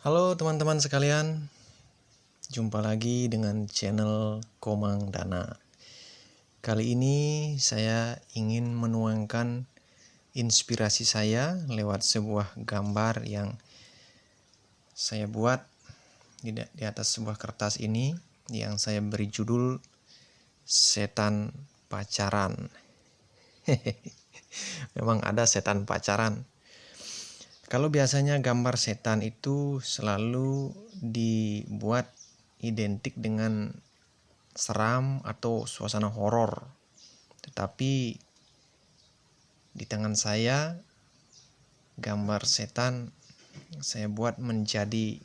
Halo teman-teman sekalian, jumpa lagi dengan channel Komang Dana. Kali ini saya ingin menuangkan inspirasi saya lewat sebuah gambar yang saya buat di atas sebuah kertas ini yang saya beri judul Setan Pacaran. Memang ada setan pacaran. Kalau biasanya gambar setan itu selalu dibuat identik dengan seram atau suasana horor. Tetapi di tangan saya gambar setan saya buat menjadi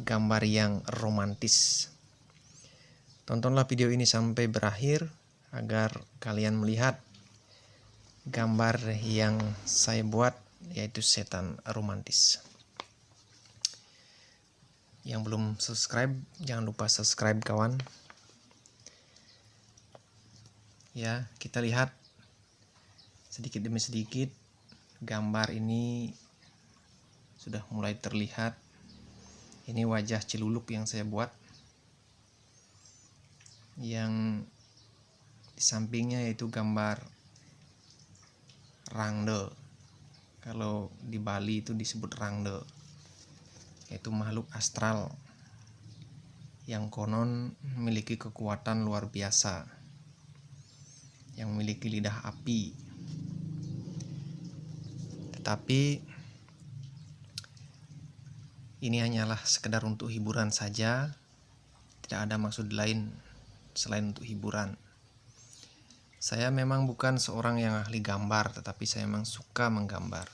gambar yang romantis. Tontonlah video ini sampai berakhir agar kalian melihat gambar yang saya buat, yaitu setan romantis. Yang belum subscribe, jangan lupa subscribe kawan. Ya, kita lihat sedikit demi sedikit gambar ini sudah mulai terlihat. Ini wajah celuluk yang saya buat. Yang di sampingnya yaitu gambar rangde. Kalau di Bali itu disebut rangde, yaitu makhluk astral yang konon memiliki kekuatan luar biasa, yang memiliki lidah api. Tetapi ini hanyalah sekedar untuk hiburan saja, tidak ada maksud lain selain untuk hiburan. Saya memang bukan seorang yang ahli gambar, tetapi saya memang suka menggambar.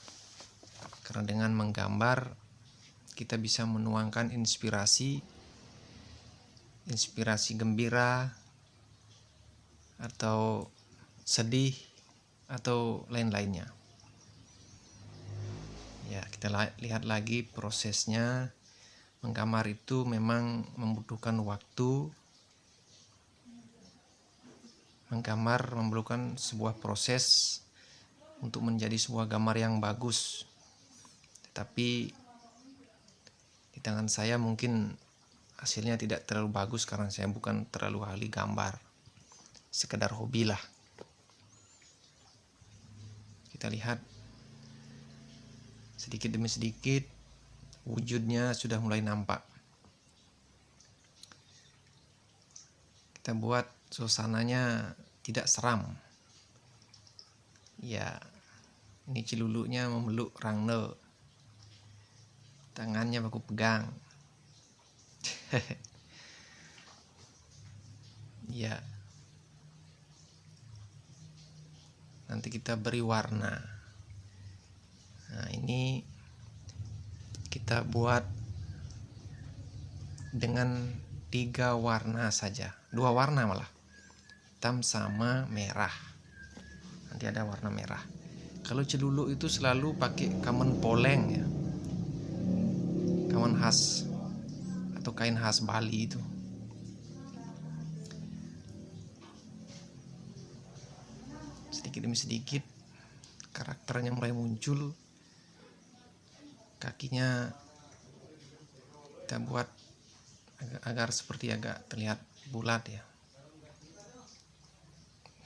Karena dengan menggambar kita bisa menuangkan inspirasi gembira atau sedih atau lain-lainnya. Ya, kita lihat lagi prosesnya. Menggambar itu memang membutuhkan waktu. Menggambar memerlukan sebuah proses untuk menjadi sebuah gambar yang bagus. Tetapi di tangan saya mungkin hasilnya tidak terlalu bagus karena saya bukan terlalu ahli gambar. Sekedar hobi lah. Kita lihat sedikit demi sedikit wujudnya sudah mulai nampak. Kita buat suasananya tidak seram. Ya, ini celuluknya memeluk rangde. Tangannya baku pegang. Ya. Nanti kita beri warna. Nah, ini kita buat dengan 3 warna saja. 2 warna malah. Hitam sama merah. Nanti ada warna merah. Kalau celuluk itu selalu pakai kamen poleng ya. Kamen khas atau kain khas Bali itu. Sedikit demi sedikit karakternya mulai muncul. Kakinya kita buat agar seperti agak terlihat bulat ya.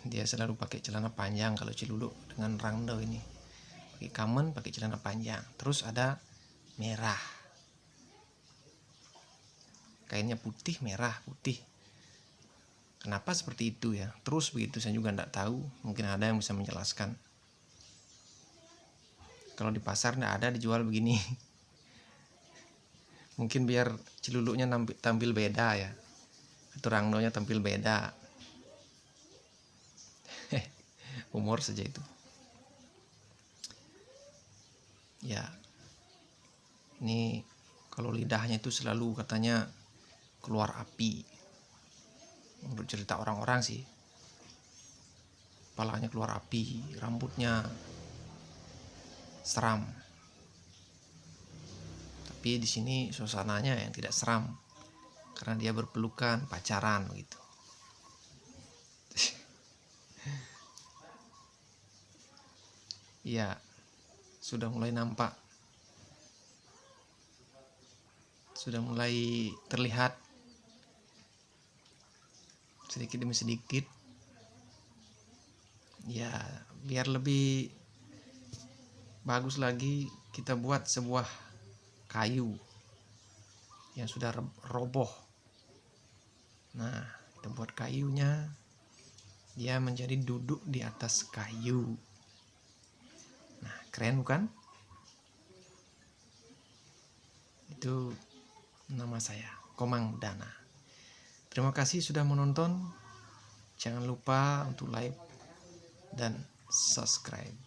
Dia selalu pakai celana panjang kalau celuluk dengan rangde ini. Pakai kamen, pakai celana panjang. Terus ada merah. Kainnya putih, merah, putih. Kenapa seperti itu ya? Terus begitu saya juga tidak tahu. Mungkin ada yang bisa menjelaskan. Kalau di pasar tidak ada dijual begini. Mungkin biar celuluknya tampil beda ya. Atau rangdonya tampil beda. Humor saja itu. Ya. Ini kalau lidahnya itu selalu katanya keluar api. Menurut cerita orang-orang sih. Kepalanya keluar api, rambutnya seram. Tapi di sini suasananya yang tidak seram. Karena dia berpelukan, pacaran begitu. Ya, sudah mulai nampak. sudah mulai terlihat sedikit demi sedikit. Ya, biar lebih bagus lagi, kita buat sebuah kayu yang sudah roboh. Nah, kita buat kayunya, dia menjadi duduk di atas kayu. Nah, keren bukan? Itu nama saya, Komang Dana. Terima kasih sudah menonton. Jangan lupa untuk like dan subscribe.